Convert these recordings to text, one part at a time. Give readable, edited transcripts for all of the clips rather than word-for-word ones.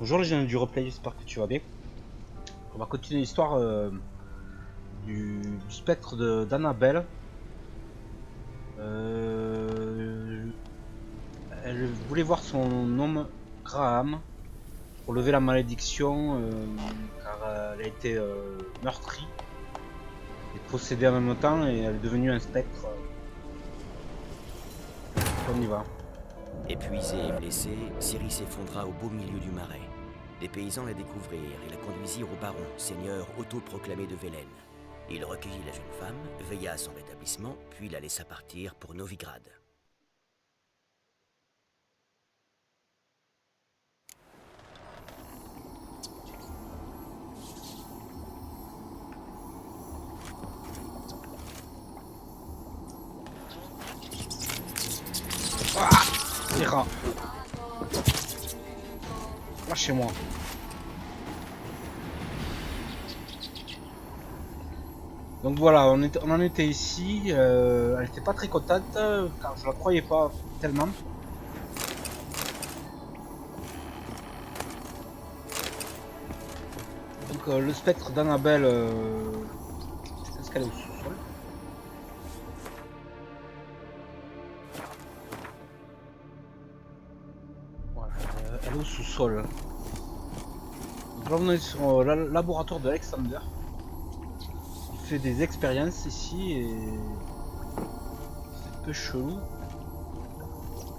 Bonjour les gens du replay, j'espère que tu vas bien. On va continuer l'histoire du spectre d'Annabelle. Elle voulait voir son homme Graham pour lever la malédiction car elle a été meurtrie et possédée en même temps et elle est devenue un spectre. On y va. Épuisé et blessé, Ciri s'effondra au beau milieu du marais. Les paysans la découvrirent et la conduisirent au baron, seigneur autoproclamé de Velen. Il recueillit la jeune femme, veilla à son rétablissement, puis la laissa partir pour Novigrad. Les rats. Lâchez-moi. Donc voilà, on en était ici. Elle n'était pas très contente car je la croyais pas tellement. Donc le spectre d'Annabelle, est-ce qu'elle est au sous-sol? Voilà, elle est au sous-sol. Donc là on est sur le laboratoire d'Alexander. Il fait des expériences ici et c'est un peu chelou.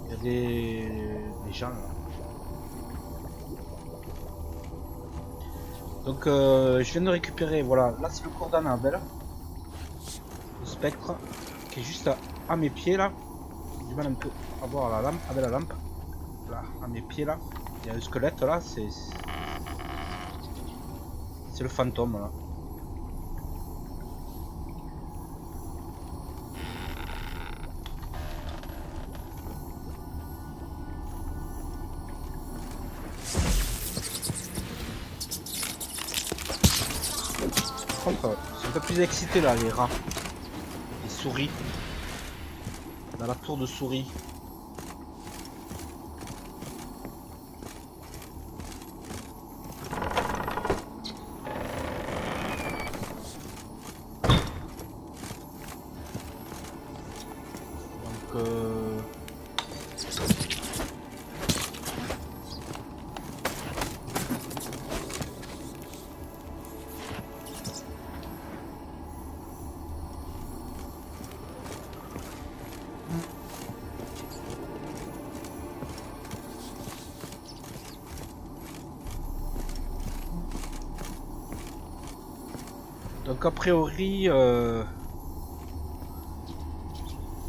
Il y a des gens là. Donc je viens de récupérer, voilà, là c'est le corps d'Annabelle. Le spectre qui est juste à mes pieds là. J'ai du mal un peu à voir la lampe, avec la lampe. Là, à mes pieds là. Il y a le squelette là, c'est le fantôme là. Par contre, c'est un peu plus excité là, les rats. Les souris. Dans la tour de souris. Donc a priori, elle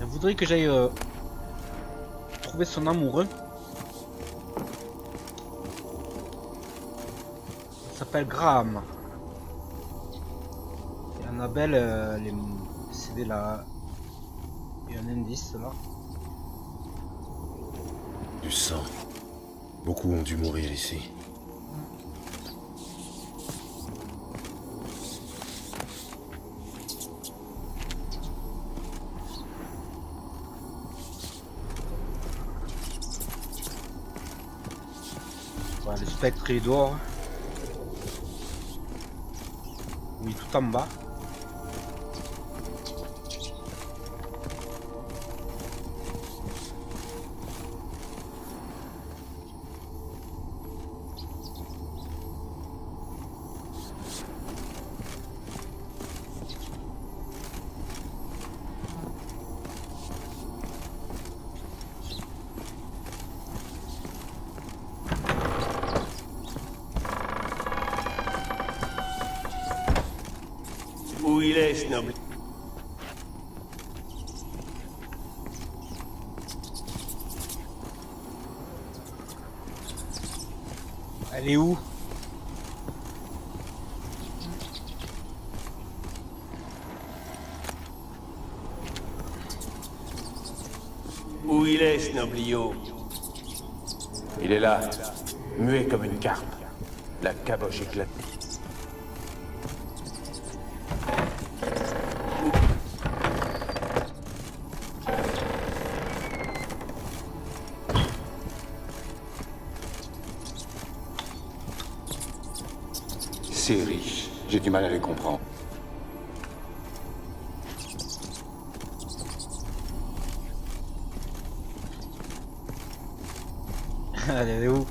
voudrait que j'aille trouver son amoureux. Il s'appelle Graham. Et Annabelle, elle est décédée là. Il y a un indice là. Du sang. Beaucoup ont dû mourir ici. Voilà, le spectre est dehors. Oui, tout en bas. Où il est, ce noble? Elle est où? Où il est, ce noblio? Il est là, muet comme une carpe, la caboche éclatée. assez riches. J'ai du mal à les comprendre. Elle est où?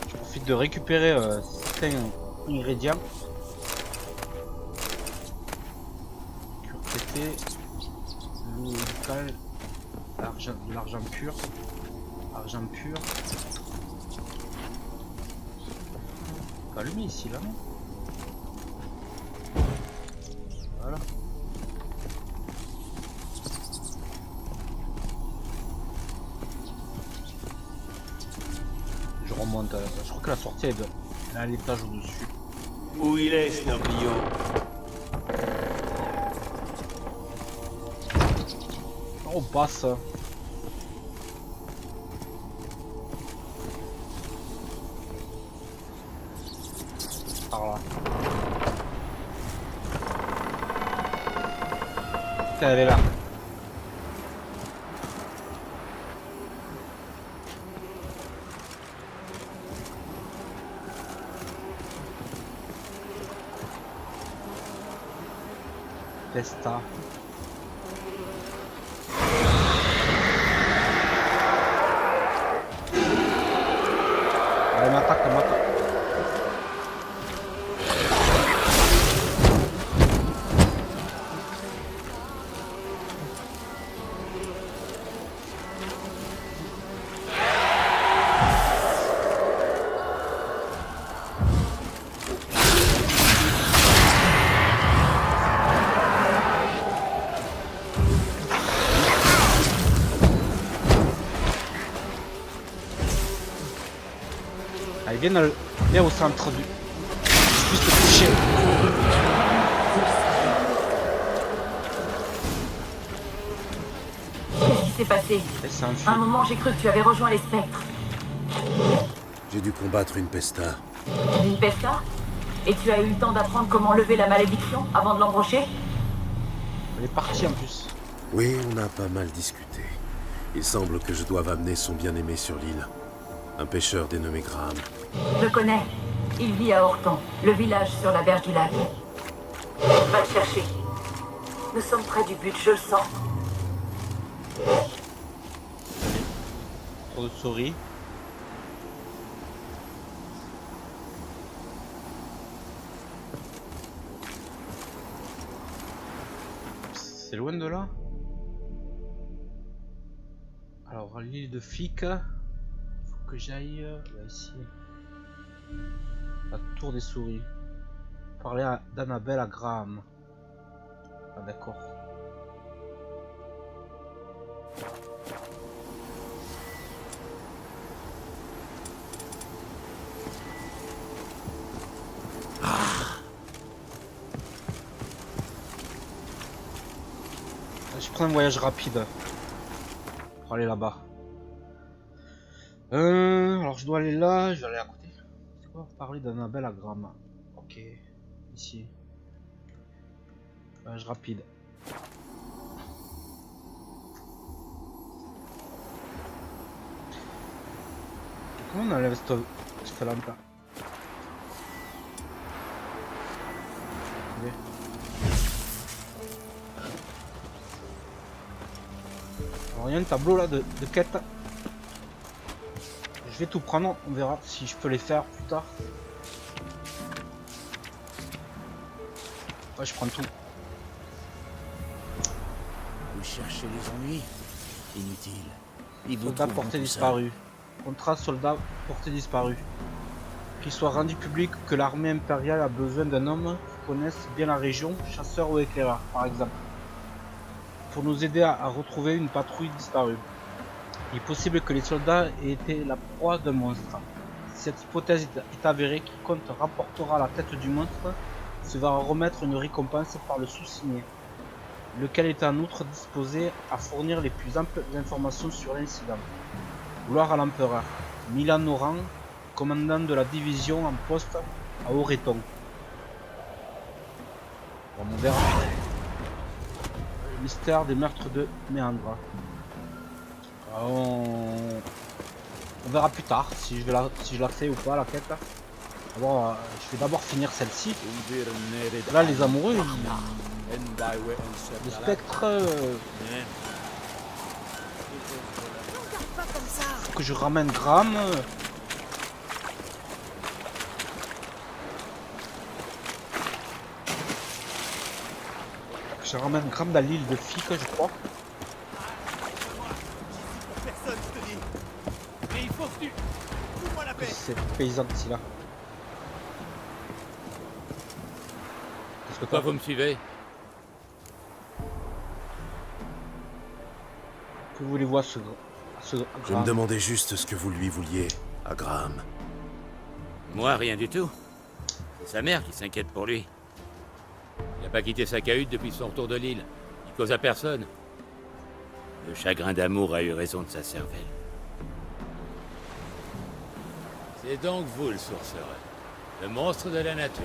Je profite de récupérer certains ingrédients. Cure pété, l'eau locale, de l'argent pur, argent pur. Pas allumé ici là, non? Voilà. Je remonte. Je crois que la sortie elle est à l'étage au-dessus. Où il est, Snoblio? On passe. Par là. Putain, elle est là. Testa. Elle m'attaque, elle m'attaque. Allez, viens au centre du... Je puisse te toucher. Qu'est-ce qui s'est passé? Elle s'est À un enfuie. moment, j'ai cru que tu avais rejoint les spectres. J'ai dû combattre une pesta. Une pesta? Et tu as eu le temps d'apprendre comment lever la malédiction avant de l'embrocher? Elle est partie en plus. Oui, on a pas mal discuté. Il semble que je doive amener son bien-aimé sur l'île. Un pêcheur dénommé Graham. Je connais. Il vit à Horton, le village sur la berge du lac. Va le chercher. Nous sommes près du but, je le sens. Trop de souris. C'est loin de là. Alors, l'île de Fic. Faut que j'aille là, ici. La tour des souris. Parler d'Annabelle à Graham. Ah d'accord. Je prends un voyage rapide pour aller là-bas. Alors je dois aller là, je vais aller à côté. C'est quoi? Parler d'Annabelle à Graham. Ok, ici. Voyage rapide. Comment on enlève cette lampe là? Ok. Alors il y a un tableau là de quête. Je vais tout prendre, on verra si je peux les faire plus tard. Ouais, je prends tout. Vous cherchez les ennuis? Inutile. Ils vous Soldat trouveront porté tout disparu. Contrat soldat porté disparu. Qu'il soit rendu public que l'armée impériale a besoin d'un homme qui connaisse bien la région, chasseur ou éclaireur par exemple, pour nous aider à retrouver une patrouille disparue. Il est possible que les soldats aient été la proie d'un monstre. Si cette hypothèse est avérée, quiconque rapportera la tête du monstre se verra remettre une récompense par le sous-signé, lequel est en outre disposé à fournir les plus amples informations sur l'incident. Gloire à l'empereur. Milan Noran, commandant de la division en poste à Oreton. Bon, on verra. Mystère des meurtres de Méandre. On verra plus tard si je la fais ou pas la quête. D'abord, je vais d'abord finir celle-ci. Là, les amoureux, le spectre. Faut que je ramène Graham. Je ramène Graham dans l'île de Fique, je crois. Personne, je te dis. Mais il faut que tu... Fous-moi la paix. C'est paysan ici là. Qu'est-ce que Pourquoi toi vous me suivez? que voulez-vous à ce Je me Graham? demandais juste ce que vous lui vouliez à Graham. Moi, rien du tout. C'est sa mère qui s'inquiète pour lui. Il n'a pas quitté sa cahute depuis son retour de l'île. Il cause à personne. Le chagrin d'amour a eu raison de sa cervelle. C'est donc vous le sorcereur. Le monstre de la nature.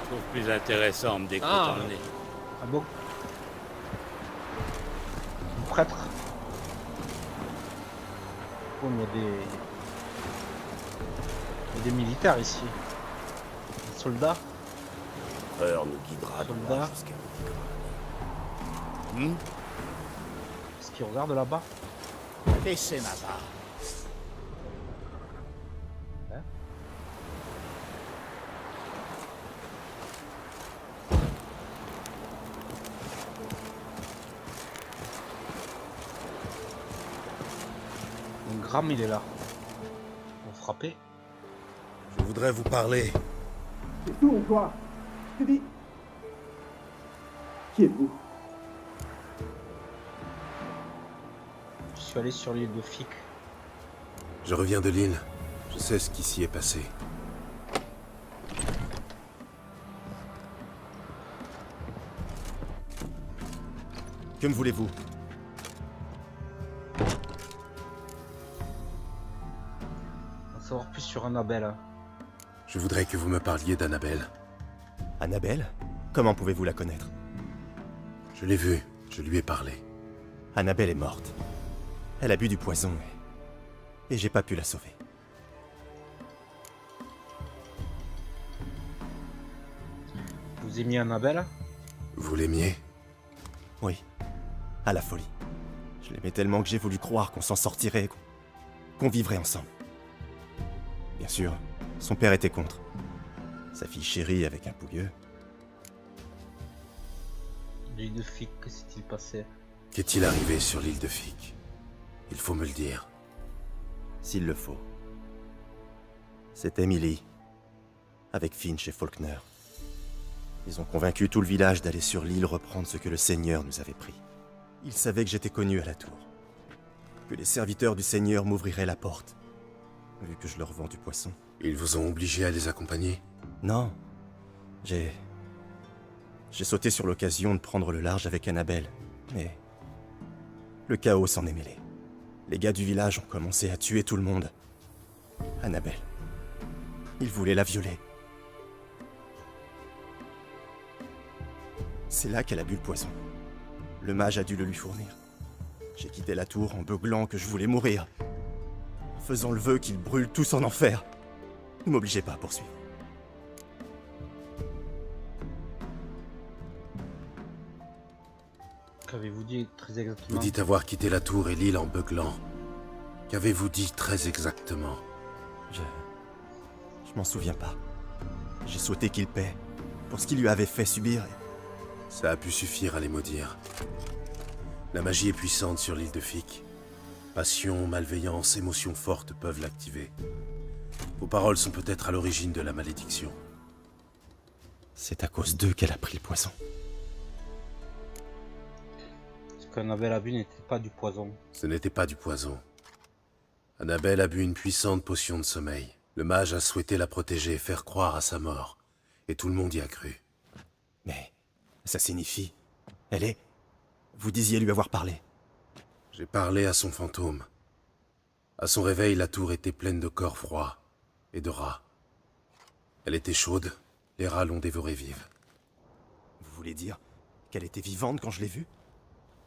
Je trouve plus intéressant en me décrotant le nez. Ah bon? Un prêtre? Oh, mais il y a des militaires ici. Des soldats? L'heure nous guidera Soldat. droit jusqu'à notre Est-ce qu'ils regardent là-bas? Laissez ma part. Donc Graham, il est là. On va frapper. Je voudrais vous parler. C'est tout, toi. Je te dis. Qui êtes-vous? Je suis allé sur l'île de Fique. Je reviens de l'île. Je sais ce qui s'y est passé. Que me voulez-vous? On va savoir plus sur Annabelle. Je voudrais que vous me parliez d'Annabelle. Annabelle? Comment pouvez-vous la connaître? Je l'ai vue, je lui ai parlé. Annabelle est morte. Elle a bu du poison et j'ai pas pu la sauver. Vous aimiez Annabelle? Vous l'aimiez? Oui, à la folie. Je l'aimais tellement que j'ai voulu croire qu'on s'en sortirait, qu'on vivrait ensemble. Bien sûr, son père était contre. Sa fille chérie avec un pouilleux. L'île de Fique, que s'est-il passé? Qu'est-il arrivé sur l'île de Fique? Il faut me le dire. S'il le faut. C'est Emily, avec Finch et Faulkner. Ils ont convaincu tout le village d'aller sur l'île reprendre ce que le Seigneur nous avait pris. Ils savaient que j'étais connu à la tour. Que les serviteurs du Seigneur m'ouvriraient la porte. Vu que je leur vends du poisson. Ils vous ont obligé à les accompagner? Non. J'ai sauté sur l'occasion de prendre le large avec Annabelle. Mais le chaos s'en est mêlé. Les gars du village ont commencé à tuer tout le monde. Annabelle. Ils voulaient la violer. C'est là qu'elle a bu le poison. Le mage a dû le lui fournir. J'ai quitté la tour en beuglant que je voulais mourir. En faisant le vœu qu'ils brûlent tous en enfer. Ne m'obligez pas à poursuivre. Qu'avez-vous dit très Vous exactement? dites avoir quitté la tour et l'île en beuglant. Qu'avez-vous dit très exactement? Je m'en souviens pas. J'ai souhaité qu'il paie pour ce qu'il lui avait fait subir. Ça a pu suffire à les maudire. La magie est puissante sur l'île de Fique. Passion, malveillance, émotions fortes peuvent l'activer. Vos paroles sont peut-être à l'origine de la malédiction. C'est à cause d'eux qu'elle a pris le poison. Ce qu'Annabelle a bu n'était pas du poison. Ce n'était pas du poison. Annabelle a bu une puissante potion de sommeil. Le mage a souhaité la protéger et faire croire à sa mort. Et tout le monde y a cru. Mais ça signifie... Elle est... Vous disiez lui avoir parlé. J'ai parlé à son fantôme. À son réveil, la tour était pleine de corps froids et de rats. Elle était chaude, les rats l'ont dévorée vive. Vous voulez dire qu'elle était vivante quand je l'ai vue?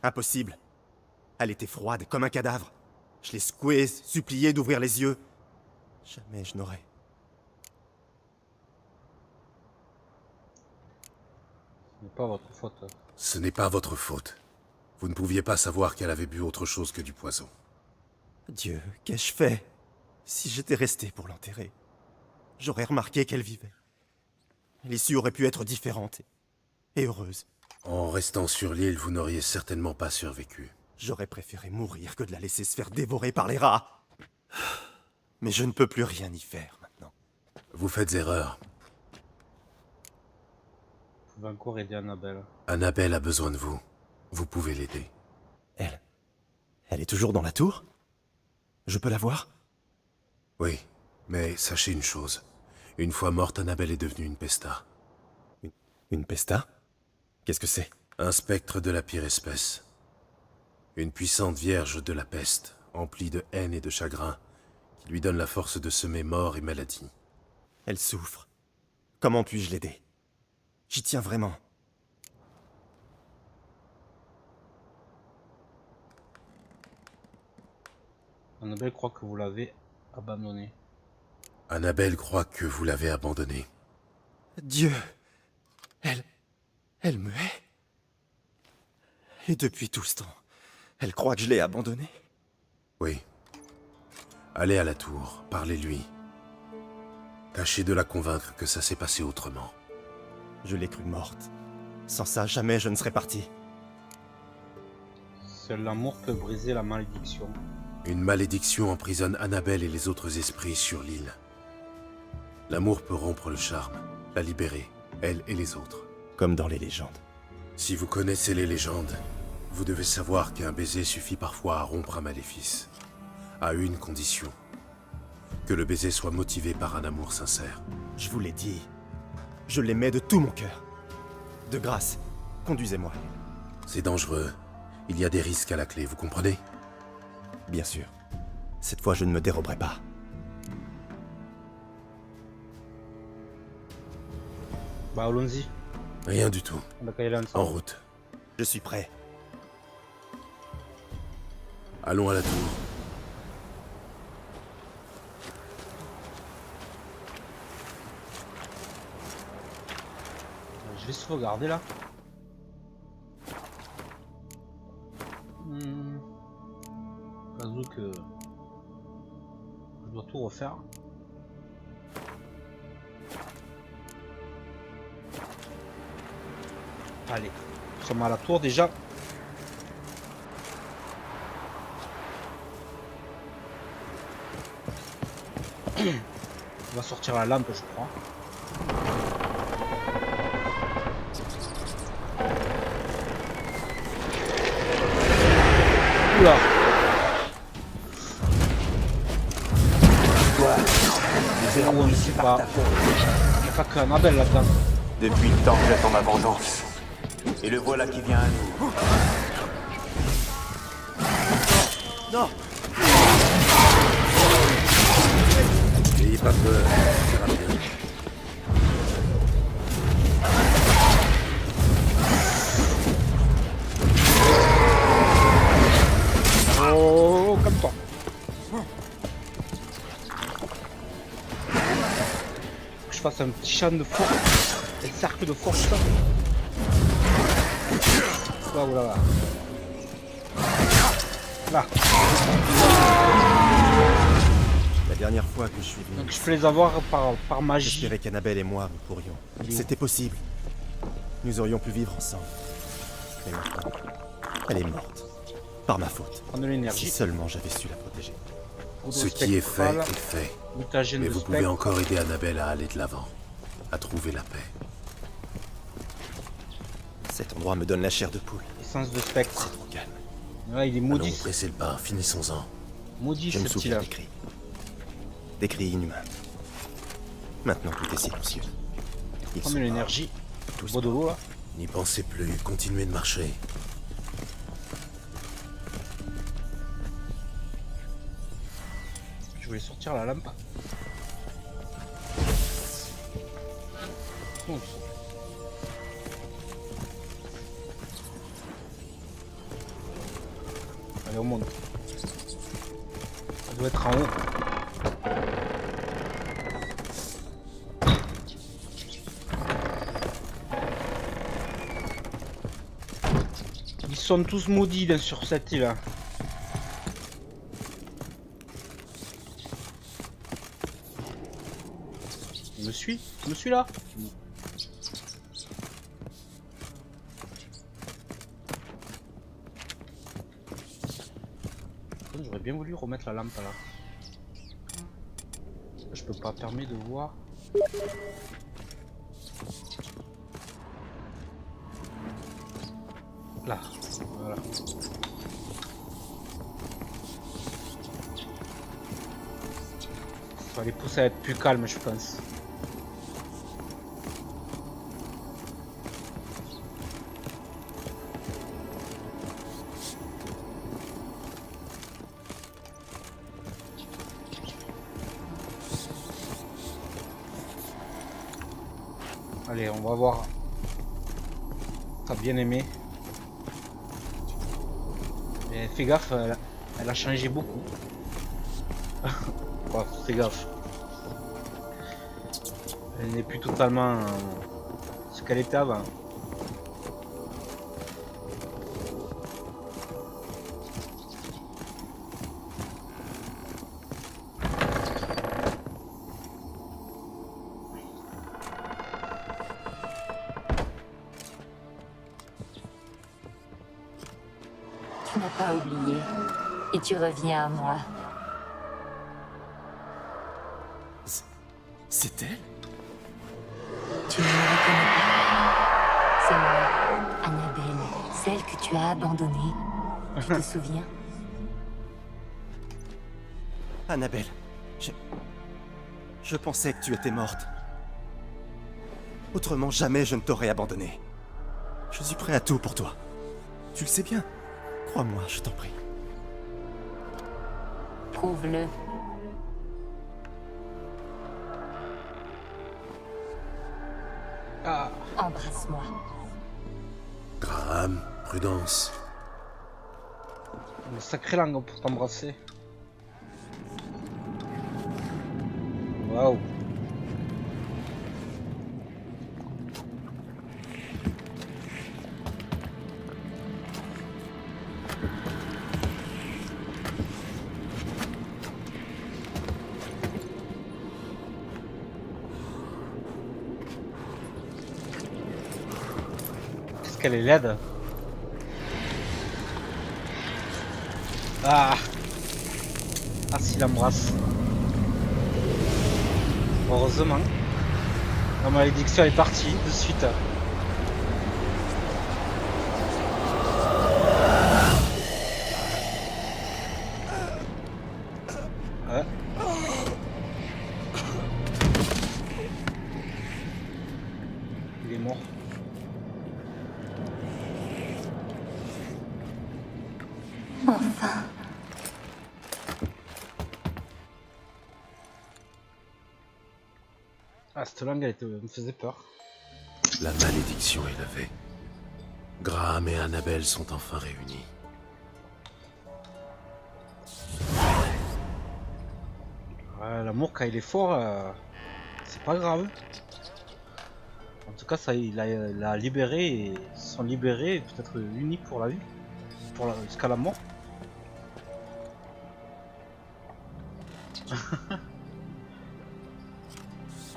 Impossible. Elle était froide, comme un cadavre. Je l'ai secouée, suppliée d'ouvrir les yeux. Jamais je n'aurais. Ce n'est pas votre faute. Ce n'est pas votre faute. Vous ne pouviez pas savoir qu'elle avait bu autre chose que du poison. Dieu, qu'ai-je fait? Si j'étais resté pour l'enterrer, j'aurais remarqué qu'elle vivait. L'issue aurait pu être différente et heureuse. En restant sur l'île, vous n'auriez certainement pas survécu. J'aurais préféré mourir que de la laisser se faire dévorer par les rats. Mais je ne peux plus rien y faire maintenant. Vous faites erreur. Vous pouvez encore aider Annabelle. Annabelle a besoin de vous. Vous pouvez l'aider. Elle est toujours dans la tour? Je peux la voir? Oui, mais sachez une chose. Une fois morte, Annabelle est devenue une pesta. Une pesta? Qu'est-ce que c'est? Un spectre de la pire espèce. Une puissante vierge de la peste, emplie de haine et de chagrin, qui lui donne la force de semer mort et maladie. Elle souffre. Comment puis-je l'aider? J'y tiens vraiment. Annabelle croit que vous l'avez abandonnée. Annabelle croit que vous l'avez abandonnée. Dieu! Elle me hait. Et depuis tout ce temps, elle croit que je l'ai abandonnée. Oui. Allez à la tour, parlez-lui. Tâchez de la convaincre que ça s'est passé autrement. Je l'ai crue morte. Sans ça, jamais je ne serais parti. Seul l'amour peut briser la malédiction. Une malédiction emprisonne Annabelle et les autres esprits sur l'île. L'amour peut rompre le charme, la libérer, elle et les autres. Comme dans les légendes. Si vous connaissez les légendes, vous devez savoir qu'un baiser suffit parfois à rompre un maléfice. À une condition. Que le baiser soit motivé par un amour sincère. Je vous l'ai dit. Je l'aimais de tout mon cœur. De grâce, conduisez-moi. C'est dangereux. Il y a des risques à la clé, vous comprenez? Bien sûr. Cette fois, je ne me déroberai pas. Bah allons-y. Rien du tout. On a qu'à y aller ensemble. En route. Je suis prêt. Allons à la tour. Je vais sauvegarder là. Au cas où que je dois tout refaire. Allez, nous sommes à la tour déjà. On va sortir la lampe, je crois. Oula. Zéro, on ne sait pas. Il n'y a pas que Annabelle là-dedans. Depuis le temps que j'attends ma vengeance. Et le voilà qui vient à nous. Non! N'ayez pas peur, ça ira bien. Oh, comme toi. Faut que je fasse un petit champ de force. Un cercle de force. Là, là, là. Là. La dernière fois que je suis venu, Donc je peux les avoir par magie. j'espérais qu'Annabelle et moi, nous pourrions. C'était possible. Nous aurions pu vivre ensemble. Mais maintenant, elle est morte. Par ma faute. Prendre de l'énergie. Si seulement j'avais su la protéger. Ce qui est fait est fait. Mutagène Mais de vous pouvez spectre. encore aider Annabelle à aller de l'avant. À trouver la paix. Cet endroit me donne la chair de poule. Essence de spectre. C'est trop calme. Ouais, il est Allons, maudit. pressez le pas, finissons-en. Maudit Je me ce souviens petit-là. des cris. Des cris inhumains. Maintenant tout est silencieux. Ils Prendre sont de l'énergie. tous Bois de l'eau là. N'y pensez plus, continuez de marcher. Je voulais sortir la lampe. Oh, Allez, on monte. Ça doit être en haut. Ils sont tous maudits là, sur cette île. Il me suit? Il me suit là? J'aurais bien voulu remettre la lampe là. Je peux pas permettre de voir. Là, voilà. Ça va les pousser à être plus calmes, je pense. Allez, on va voir. T'as bien aimé. Mais fais gaffe, elle a changé beaucoup. Oh, fais gaffe. Elle n'est plus totalement ce qu'elle était avant. Tu n'as pas oublié. Et tu reviens à moi. C'est elle? Tu ne me reconnais pas. C'est moi, Annabelle, celle que tu as abandonnée. Tu te souviens? Annabelle, je pensais que tu étais morte. Autrement, jamais je ne t'aurais abandonné. Je suis prêt à tout pour toi. Tu le sais bien. Crois-moi, je t'en prie. Prouve-le. Ah, Embrasse-moi. Graham, prudence. une sacrée langue pour t'embrasser. Waouh. Qu'est-ce qu'elle est laide. Ah. Ah, s'il embrasse. Heureusement. La malédiction est partie de suite. Ouais. Il est mort. Enfin. Ah, cette langue, me faisait peur. La malédiction est levée. Graham et Annabelle sont enfin réunis. Ouais, l'amour, quand il est fort, c'est pas grave. En tout cas, ça, il a libéré et ils sont libérés, et peut-être unis pour la vie. Jusqu'à la mort.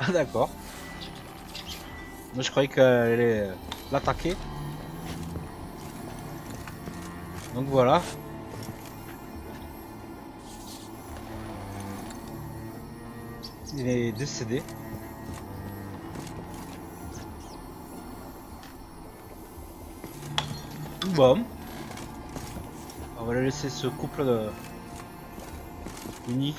Ah d'accord. Moi je croyais qu'elle allait l'attaquer. Donc voilà. Il est décédé. Bon. On va laisser ce couple uni.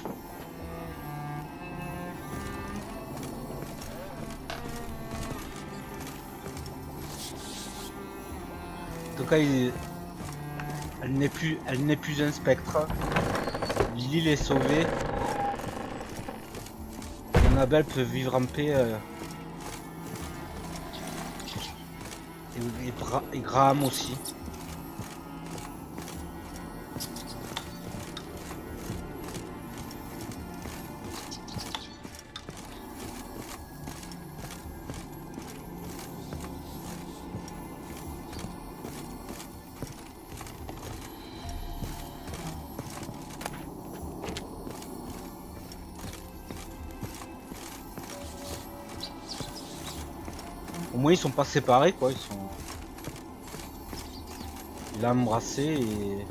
En tout cas, elle n'est plus un spectre. L'île est sauvée. Annabelle peut vivre en paix. Et Graham aussi. moins ils sont pas séparés quoi, ils sont... Il a embrassé et...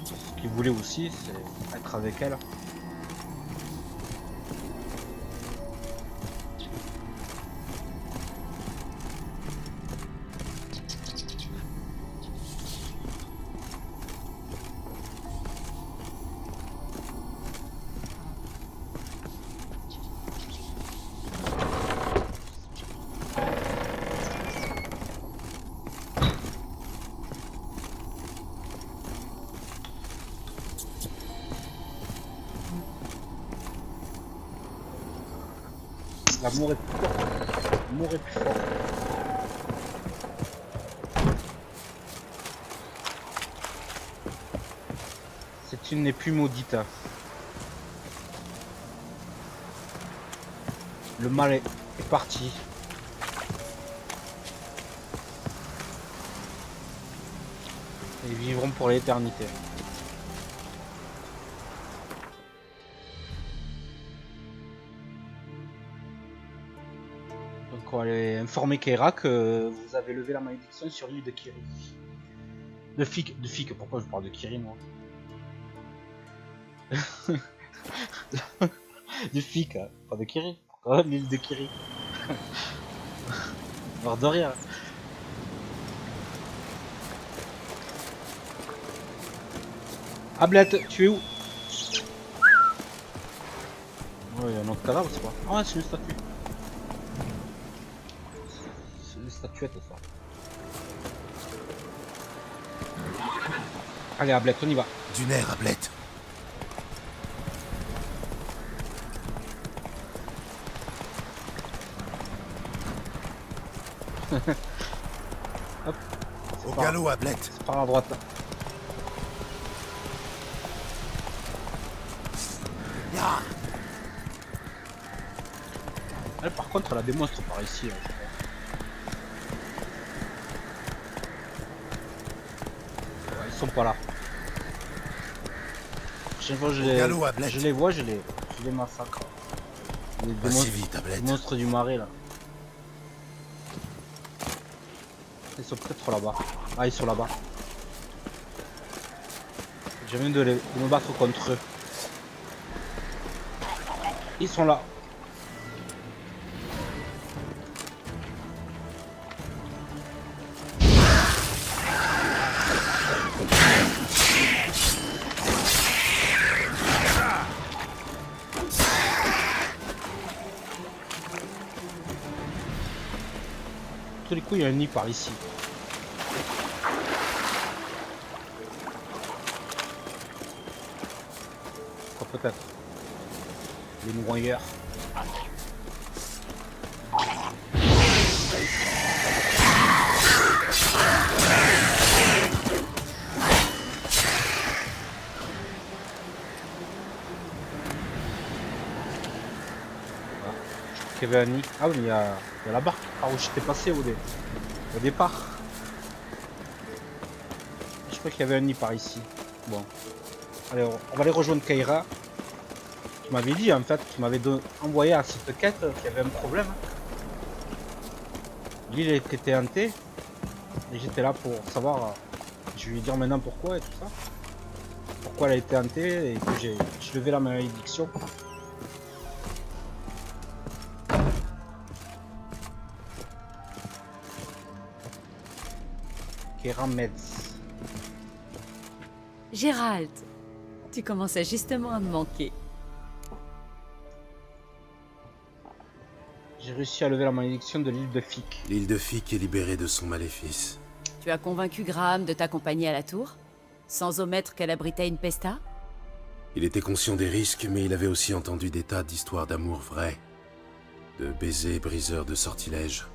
Ce qu'il voulait aussi, c'est être avec elle. L'amour est plus fort. L'amour est plus fort. C'est une n'est plus maudite. Le mal est parti. Ils vivront pour l'éternité. Donc on va aller informer Keira que vous avez levé la malédiction sur l'île de Kiri. De Fik, pourquoi je parle de Kiri moi? Du Fik, hein, pas de Kiri. Pourquoi l'île de Kiri? Mort de rire. Ablette, tu es où? Oh, il y a un autre cadavre, c'est quoi? Ah, c'est une statue. C'est une statuette, ça. Allez, Ablette, on y va. Du nerf, Ablette. Hop. Au galop, Ablette. C'est par la droite, là. Ya. Elle, par contre, elle a des monstres par ici. Hein. Ouais, ils sont pas là. Chaque fois que je les vois, je les massacre. Pas si vite, Ablette. Les monstres du marais là. Ils sont peut-être là-bas. Ah, ils sont là-bas. Je viens de me battre contre eux. Ils sont là. Tous les coups, il y a un nid par ici. Quoi, peut-être. Les noyeurs. Il y avait un nid. Ah oui, il y a la barque par où j'étais passé au départ. Je crois qu'il y avait un nid par ici. Bon. Allez, on va aller rejoindre Keira. Tu m'avais dit en fait, tu m'avais envoyé à cette quête qu'il y avait un problème. L'île était hantée. Et j'étais là pour savoir. Je vais lui dire maintenant pourquoi et tout ça. Pourquoi elle a été hantée et que j'ai levé la malédiction. Keira Meds. Gérald, tu commençais justement à me manquer. J'ai réussi à lever la malédiction de l'île de Fik. L'île de Fik est libérée de son maléfice. Tu as convaincu Graham de t'accompagner à la tour, sans omettre qu'elle abritait une pesta? Il était conscient des risques, mais il avait aussi entendu des tas d'histoires d'amour vraies. De baisers briseurs de sortilèges.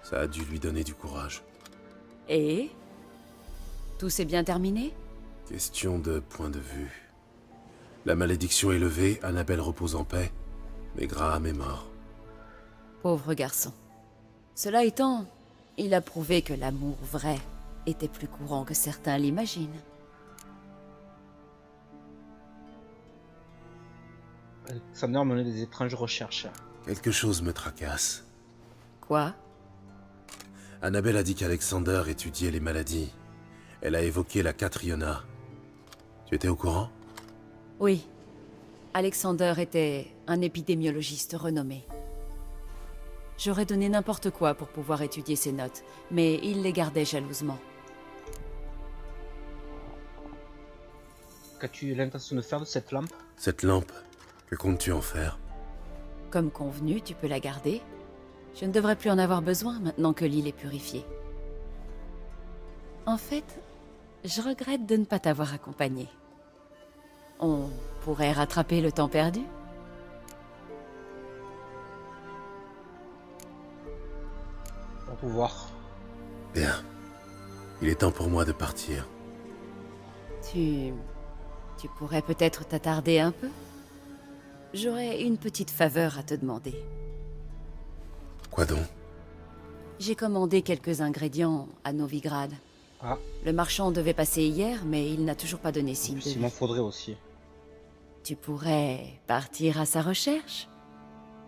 Ça a dû lui donner du courage. Et tout s'est bien terminé? Question de point de vue. La malédiction est levée, Annabelle repose en paix, mais Graham est mort. Pauvre garçon. Cela étant, il a prouvé que l'amour vrai était plus courant que certains l'imaginent. Alexander menait des étranges recherches. Quelque chose me tracasse. Quoi? Annabelle a dit qu'Alexander étudiait les maladies. Elle a évoqué la Catriona. Tu étais au courant? Oui. Alexander était un épidémiologiste renommé. J'aurais donné n'importe quoi pour pouvoir étudier ses notes, mais il les gardait jalousement. Qu'as-tu l'intention de faire de cette lampe? Cette lampe, que comptes-tu en faire? Comme convenu, tu peux la garder. Je ne devrais plus en avoir besoin maintenant que l'île est purifiée. En fait, je regrette de ne pas t'avoir accompagné. On pourrait rattraper le temps perdu? Au pouvoir. Bien. Il est temps pour moi de partir. Tu pourrais peut-être t'attarder un peu? J'aurais une petite faveur à te demander. Quoi donc? J'ai commandé quelques ingrédients à Novigrad. Ah, Le marchand devait passer hier, mais il n'a toujours pas donné signe de il vie. m'en faudrait aussi. Tu pourrais partir à sa recherche?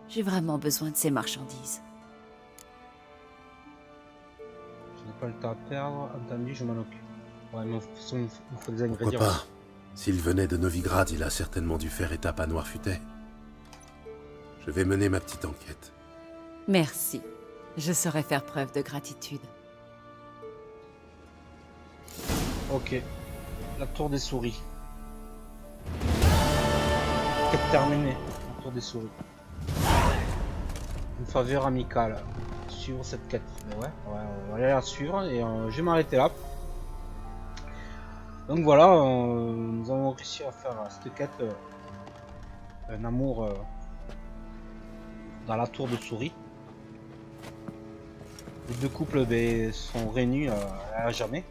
J'ai vraiment besoin de ces marchandises. Je n'ai pas le temps à perdre. Entendu, je m'en occupe. Ouais, mais de toute façon, il me faut des Pourquoi ingrédients. pas? S'il venait de Novigrad, il a certainement dû faire étape à Noirfutet. Je vais mener ma petite enquête. Merci. Je saurais faire preuve de gratitude. Ok. La tour des souris. Quête terminée. La tour des souris. Une faveur amicale. Suivre cette quête. Mais ouais, on va aller la suivre et je vais m'arrêter là. Donc voilà, nous avons réussi à faire cette quête. Un amour dans la tour de souris. Les deux couples sont réunis à jamais.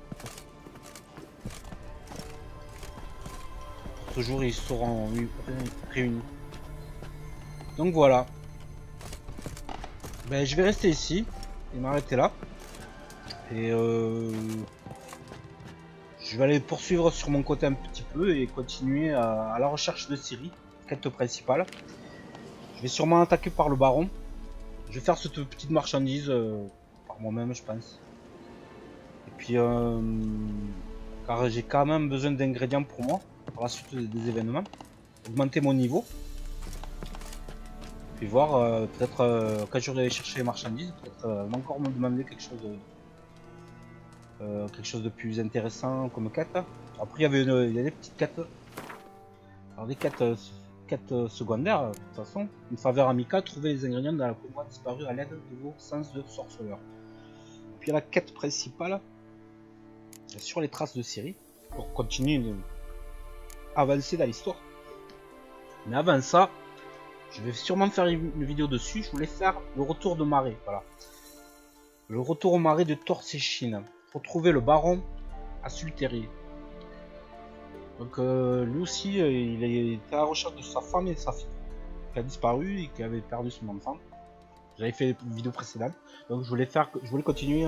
Toujours ils seront réunis. Donc voilà. Je vais rester ici et m'arrêter là. Et je vais aller poursuivre sur mon côté un petit peu et continuer à la recherche de Ciri, quête principale. Je vais sûrement attaquer par le baron. Je vais faire cette petite marchandise par moi-même, je pense. Et puis, car j'ai quand même besoin d'ingrédients pour moi, pour la suite des événements. Augmenter mon niveau. Puis voir, peut-être quand je vais aller chercher les marchandises, peut-être encore me demander quelque chose de plus intéressant comme quête. Après, il y a des petites quêtes. Alors, des quêtes secondaires, de toute façon. Une faveur amicale, trouver les ingrédients dans la convoi disparue à l'aide de vos sens de sorceleur. Puis, la quête principale, sur les traces de Ciri, pour continuer d'avancer dans l'histoire. Mais avant ça, je vais sûrement faire une vidéo dessus. Je voulais faire le retour de marée. Voilà. Le retour au marais de Torsechin. Retrouver le baron à Sulteri. Donc lui aussi, il était à la recherche de sa femme et de sa fille qui a disparu et qui avait perdu son enfant. J'avais fait une vidéo précédente. Donc je voulais continuer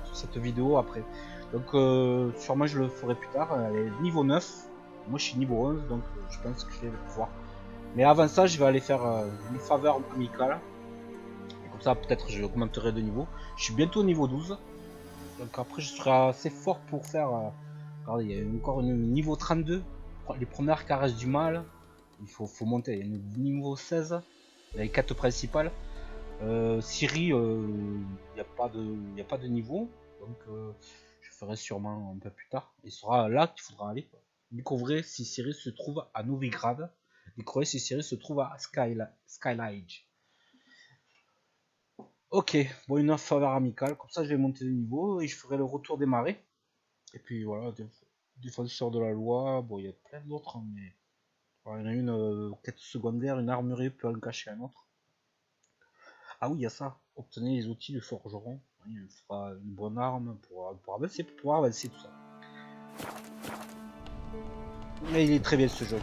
sur cette vidéo après. Donc sûrement je le ferai plus tard. Elle est niveau 9. Moi je suis niveau 11, donc je pense que je vais le pouvoir. Mais avant ça, je vais aller faire une faveur amicale. Et comme ça, peut-être je augmenterai de niveau. Je suis bientôt au niveau 12. Donc après, je serai assez fort pour faire... regardez, il y a encore un niveau 32. Les premières caresses du mal. Il faut monter. Il y a un niveau 16. Il y a les 4 principales. Ciri, il n'y a pas de niveau. Donc je ferai sûrement un peu plus tard. Il sera là qu'il faudra aller. Découvrez si Ciri se trouve à Novigrad. Découvrez si Ciri se trouve à Skylige. Ok, bon, une faveur amicale. Comme ça, je vais monter de niveau et je ferai le retour des marais. Et puis voilà, défenseur de la loi. Bon, il y a plein d'autres, hein, mais voilà, il y en a une quête secondaire, une armurerie peut en cacher un autre. Ah oui, il y a ça. Obtenez les outils du forgeron. Il fera une bonne arme pour pouvoir avancer tout ça. Et il est très bien ce jeu.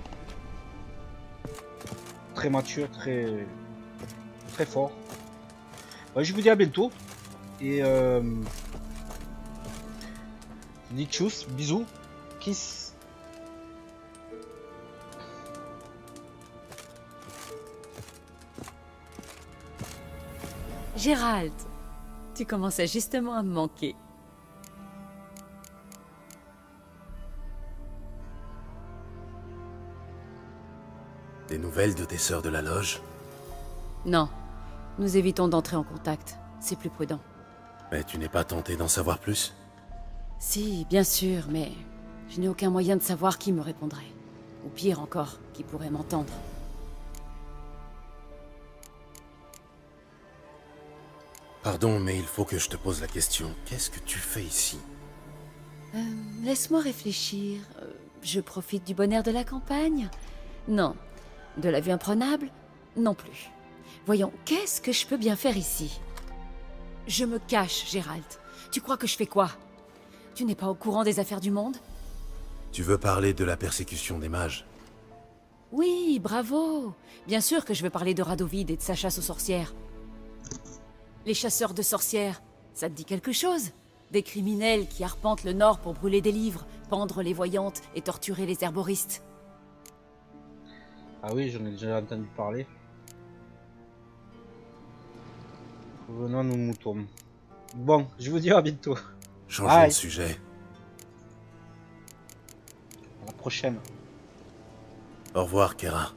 Très mature, très fort. Je vous dis à bientôt. Et je vous dis tchuss, bisous, kiss. Gérald, Tu commençais justement à me manquer. Des nouvelles de tes sœurs de la loge? Non, nous évitons d'entrer en contact. C'est plus prudent. Mais tu n'es pas tenté d'en savoir plus? Si, bien sûr, mais je n'ai aucun moyen de savoir qui me répondrait. Ou pire encore, qui pourrait m'entendre. Pardon, mais il faut que je te pose la question. Qu'est-ce que tu fais ici? Laisse-moi réfléchir. Je profite du bon air de la campagne? Non. De la vue imprenable? Non plus. Voyons, qu'est-ce que je peux bien faire ici? Je me cache, Gérald. Tu crois que je fais quoi? Tu n'es pas au courant des affaires du monde? Tu veux parler de la persécution des mages? Oui, bravo. Bien sûr que je veux parler de Radovid et de sa chasse aux sorcières. Les chasseurs de sorcières, ça te dit quelque chose? Des criminels qui arpentent le nord pour brûler des livres, pendre les voyantes et torturer les herboristes. Ah oui, j'en ai déjà entendu parler. Revenons à nos moutons. Bon, je vous dis à bientôt. Changeons Bye. de sujet. À la prochaine. Au revoir, Kera.